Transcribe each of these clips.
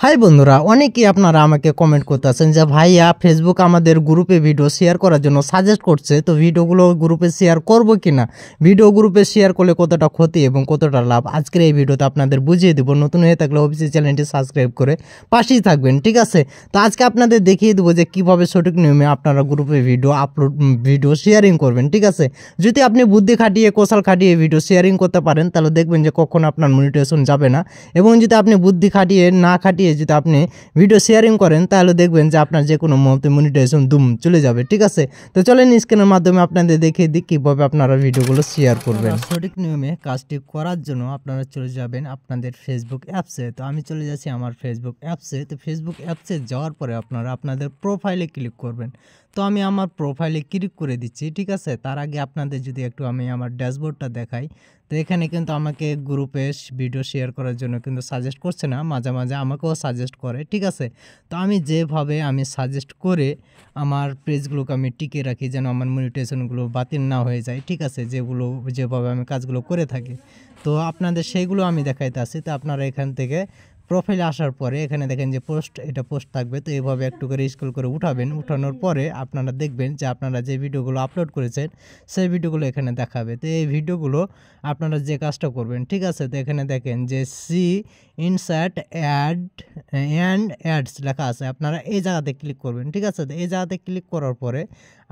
High বন্ধুরা, অনেকেই আপনারা আমাকে কমেন্ট করতেছেন যে ভাইয়া ফেসবুক আমাদের গ্রুপে ভিডিও শেয়ার করার জন্য সাজেস্ট করছে, তো ভিডিওগুলো গ্রুপে শেয়ার করব কিনা, ভিডিও গ্রুপে শেয়ার করলে কতটা ক্ষতি এবং কতটা লাভ আজকের এই ভিডিওতে আপনাদের বুঝিয়ে দেবো। নতুন হয়ে থাকলে অবশ্যই চ্যানেলটি সাবস্ক্রাইব করে পাশেই থাকবেন, ঠিক আছে। তো আজকে আপনাদের দেখিয়ে দেবো যে কীভাবে সঠিক নিয়মে আপনারা গ্রুপে ভিডিও শেয়ারিং করবেন, ঠিক আছে। যদি আপনি বুদ্ধি খাটিয়ে কৌশল খাটিয়ে ভিডিও শেয়ারিং করতে পারেন তাহলে দেখবেন যে কখনো আপনার মনিটাইজেশন যাবে না, এবং যদি আপনি বুদ্ধি খাটিয়ে না খাটিয়ে যদি আপনি ভিডিও শেয়ারিং করেন তাহলে দেখবেন যে আপনার যে কোনো মুহূর্তে মনিটাইজেশন দুম চলে যাবে, ঠিক আছে। তো চলেন স্ক্রিনের মাধ্যমে আপনাদের দেখিয়ে দিই কীভাবে আপনারা ভিডিওগুলো শেয়ার করবেন। সঠিক নিয়মে কাজটি করার জন্য আপনারা চলে যাবেন আপনাদের ফেসবুক অ্যাপসে। তো আমি চলে যাচ্ছি আমার ফেসবুক অ্যাপসে। তো ফেসবুক অ্যাপসে যাওয়ার পরে আপনারা আপনাদের প্রোফাইলে ক্লিক করবেন। তো আমি আমার প্রোফাইলে ক্লিক করে দিচ্ছি, ঠিক আছে। তার আগে আপনাদের যদি একটু আমি আমার ড্যাশবোর্ডটা দেখাই, তো এখানে কিন্তু আমাকে গ্রুপে ভিডিও শেয়ার করার জন্য কিন্তু সাজেস্ট করছে না, মাঝে মাঝে আমাকেও সাজেস্ট করে, ঠিক আছে। তো আমি যেভাবে সাজেস্ট করে আমার পেজগুলোকে আমি টিকে রাখি যেন আমার মনিটাইজেশনগুলো বাতিল না হয়ে যায়, ঠিক আছে, যেভাবে আমি কাজগুলো করে থাকি, তো আপনাদের সেইগুলো আমি দেখাইতে আসি। তো আপনারা এখান থেকে প্রোফাইলে আসার পরে এখানে দেখেন যে এটা পোস্ট থাকবে। তো এইভাবে একটু করে স্ক্রল করে উঠাবেন। উঠানোর পরে আপনারা দেখবেন যে আপনারা যে ভিডিওগুলো আপলোড করেছেন সেই ভিডিওগুলো এখানে দেখাবে। তো এই ভিডিওগুলো আপনারা যে কাজটা করবেন, ঠিক আছে। তো এখানে দেখেন যে সি ইনসার্ট অ্যাডস লেখা আছে, আপনারা এই জায়গাতে ক্লিক করবেন, ঠিক আছে। তো এই জায়গাতে ক্লিক করার পরে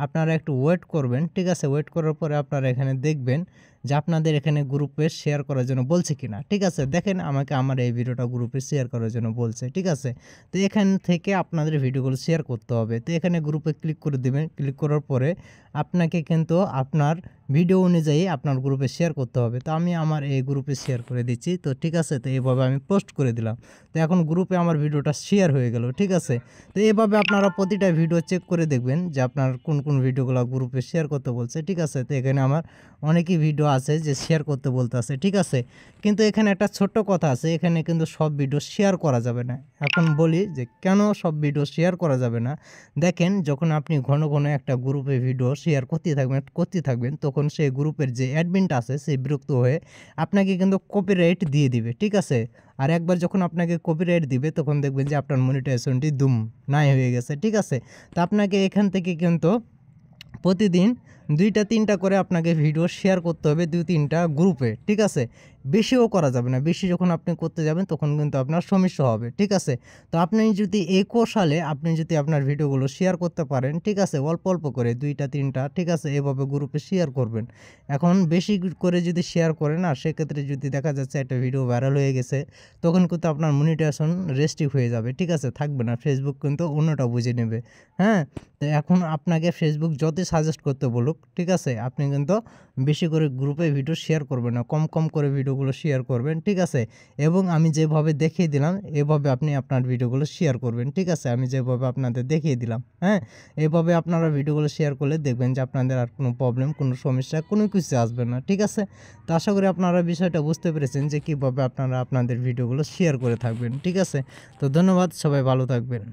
আপনারা একটু ওয়েট করবেন, ঠিক আছে। ওয়েট করার পরে আপনারা এখানে দেখবেন যে আপনাদের এখানে গ্রুপে শেয়ার করার জন্য বলছে কিনা, ঠিক আছে। দেখেন আমাকে আমার এই ভিডিওটা গ্রুপে শেয়ার করার জন্য বলছে, ঠিক আছে। তো এখান থেকে আপনাদের ভিডিওগুলো শেয়ার করতে হবে। তো এখানে গ্রুপে ক্লিক করে দেবেন। ক্লিক করার পরে আপনাকে কিন্তু আপনার ভিডিও অনুযায়ী আপনার গ্রুপে শেয়ার করতে হবে। তো আমি আমার এই গ্রুপে শেয়ার করে দিচ্ছি, তো ঠিক আছে। তো এইভাবে আমি পোস্ট করে দিলাম। তো এখন গ্রুপে আমার ভিডিওটা শেয়ার হয়ে গেল, ঠিক আছে। তো এইভাবে আপনারা প্রতিটা ভিডিও চেক করে দেখবেন যে আপনার কোন কোন ভিডিওগুলো গ্রুপে শেয়ার করতে বলছে, ঠিক আছে। তো এখানে আমার অনেকই ভিডিও আছে যে শেয়ার করতে বলতে আছে, ঠিক আছে। কিন্তু এখানে একটা ছোট্ট কথা আছে, এখানে কিন্তু সব ভিডিও শেয়ার করা যাবে না। এখন বলি যে কেন সব ভিডিও শেয়ার করা যাবে না। দেখেন, যখন আপনি ঘন ঘন একটা গ্রুপে ভিডিও শেয়ার করতে থাকবেন তখন সেই গ্রুপের যে অ্যাডমিনটা আছে সে বিরক্ত হয়ে আপনাকে কিন্তু কপিরাইট দিয়ে দিবে, ঠিক আছে। আর একবার যখন আপনাকে কপিরাইট দিবে তখন দেখবেন যে আপনার মনিটাইজেশনটি দুম নাই হয়ে গেছে, ঠিক আছে। তো আপনাকে এখান থেকে কিন্তু প্রতিদিন 2-3টা করে আপনাকে ভিডিও শেয়ার করতে হবে, 2-3টা গ্রুপে, ঠিক আছে। বেশিও করা যাবে না, বেশি যখন আপনি করতে যাবেন তখন কিন্তু আপনার সমস্যা হবে, ঠিক আছে। তো আপনি যদি এই কৌশলে আপনি যদি আপনার ভিডিওগুলো শেয়ার করতে পারেন, ঠিক আছে, অল্প অল্প করে 2-3টা, ঠিক আছে, এভাবে গ্রুপে শেয়ার করবেন। এখন বেশি করে যদি শেয়ার করেন না, সেক্ষেত্রে যদি দেখা যাচ্ছে একটা ভিডিও ভাইরাল হয়ে গেছে তখন কিন্তু আপনার মনিটাইজেশন রেস্ট্রিক্ট হয়ে যাবে, ঠিক আছে, থাকবে না। ফেসবুক কিন্তু অন্যটা বুঝে নেবে, হ্যাঁ। তো এখন আপনাকে ফেসবুক যতই সাজেস্ট করতে বলুক, ঠিক আছে, আপনি কিন্তু বেশি করে গ্রুপে ভিডিও শেয়ার করবেন না, কম কম করে ভিডিওগুলো শেয়ার করবেন, ঠিক আছে। এবং আমি যেভাবে দেখিয়ে দিলাম এভাবে আপনি আপনার ভিডিওগুলো শেয়ার করবেন, ঠিক আছে। আমি যেভাবে আপনাদের দেখিয়ে দিলাম, হ্যাঁ, এভাবে আপনারা ভিডিওগুলো শেয়ার করলে দেখবেন যে আপনাদের আর কোনো প্রবলেম, কোনো সমস্যা, কোনো কিছু আসবে না, ঠিক আছে। তো আশা করি আপনারা বিষয়টা বুঝতে পেরেছেন যে কীভাবে আপনারা আপনাদের ভিডিওগুলো শেয়ার করে থাকবেন, ঠিক আছে। তো ধন্যবাদ, সবাই ভালো থাকবেন।